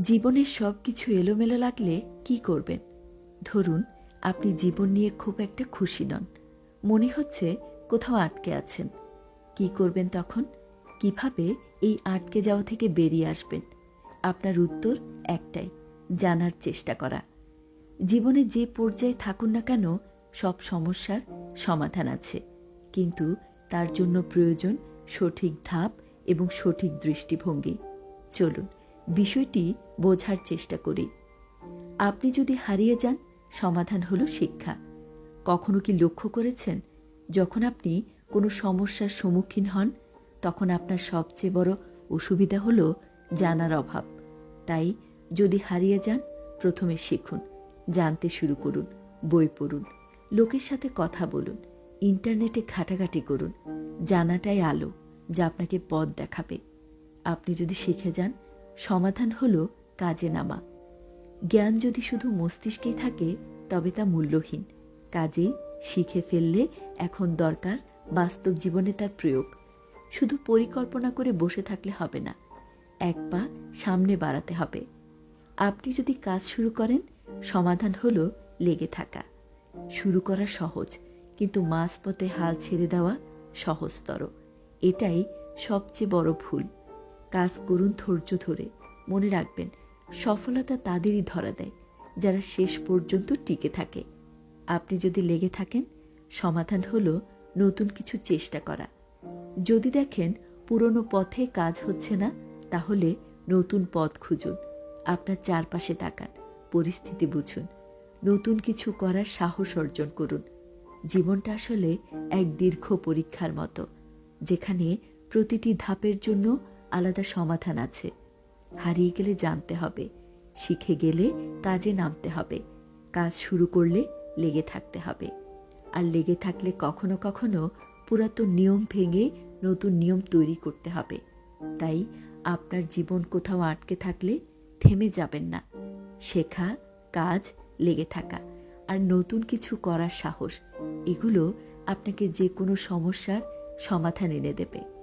জীবনের সব কিছু এলোমেলো লাগলে কি করবেন? ধরুন, আপনি জীবন নিয়ে খুব একটা খুশি নন। মনে হচ্ছে কোথাও আটকে আছেন। কি করবেন তখন? কিভাবে এই আটকে যাওয়া থেকে বেরিয়ে আসবেন? আপনার উত্তর একটাই, জানার চেষ্টা করা। জীবনে যে পর্যায়ে থাকুন না কেন, সব সমস্যার সমাধান আছে। কিন্তু তার জন্য প্রয়োজন সঠিক ধাপ এবং সঠিক দৃষ্টিভঙ্গি। চলুন বিষয়টি বোঝার চেষ্টা করি। আপনি যদি হারিয়ে যান, সমাধান হলো শিক্ষা। কখনো কি লক্ষ্য করেছেন, যখন আপনি কোনো সমস্যার সম্মুখীন হন, তখন আপনার সবচেয়ে বড় অসুবিধা হলো জানার অভাব। তাই যদি হারিয়ে যান, প্রথমে শিখুন, জানতে শুরু করুন, বই পড়ুন, লোকের সাথে কথা বলুন, ইন্টারনেটে ঘাটাঘাটি করুন। জানাটাই আলো, যা আপনাকে পথ দেখাবে। আপনি যদি শিখে যান, সমাধান হলো কাজে নামা। জ্ঞান যদি শুধু মস্তিষ্কেই থাকে, তবে তা মূল্যহীন। কাজেই শিখে ফেললে এখন দরকার বাস্তব জীবনে তার প্রয়োগ। শুধু পরিকল্পনা করে বসে থাকলে হবে না, এক পা সামনে বাড়াতে হবে। আপনি যদি কাজ শুরু করেন, সমাধান হলো লেগে থাকা। শুরু করা সহজ, কিন্তু মাঝপথে হাল ছেড়ে দেওয়া সহজতর। এটাই সবচেয়ে বড় ভুল। কাজ করুন ধৈর্য ধরে। মনে রাখবেন, সফলতা তাদেরই ধরা দেয় যারা শেষ পর্যন্ত টিকে থাকে। আপনি যদি লেগে থাকেন, সমাধান হলো নতুন কিছু চেষ্টা করা। যদি দেখেন পুরনো পথে কাজ হচ্ছে না, তাহলে নতুন পথ খুঁজুন। আপনার চারপাশে তাকান, পরিস্থিতি বুঝুন, নতুন কিছু করার সাহস অর্জন করুন। জীবনটা আসলে এক দীর্ঘ পরীক্ষার মতো, যেখানে প্রতিটি ধাপের জন্য আলাদা সমাধান আছে। হারিয়ে গেলে জানতে হবে, শিখে গেলে কাজে নামতে হবে, কাজ শুরু করলে লেগে থাকতে হবে। আর লেগে থাকলে কখনো কখনো পুরাতন নিয়ম ভেঙে নতুন নিয়ম তৈরি করতে হবে। তাই আপনার জীবন কোথাও আটকে থাকলে থেমে যাবেন না। শেখা, কাজ, লেগে থাকা আর নতুন কিছু করার সাহস, এগুলো আপনাকে যে কোনো সমস্যার সমাধান এনে দেবে।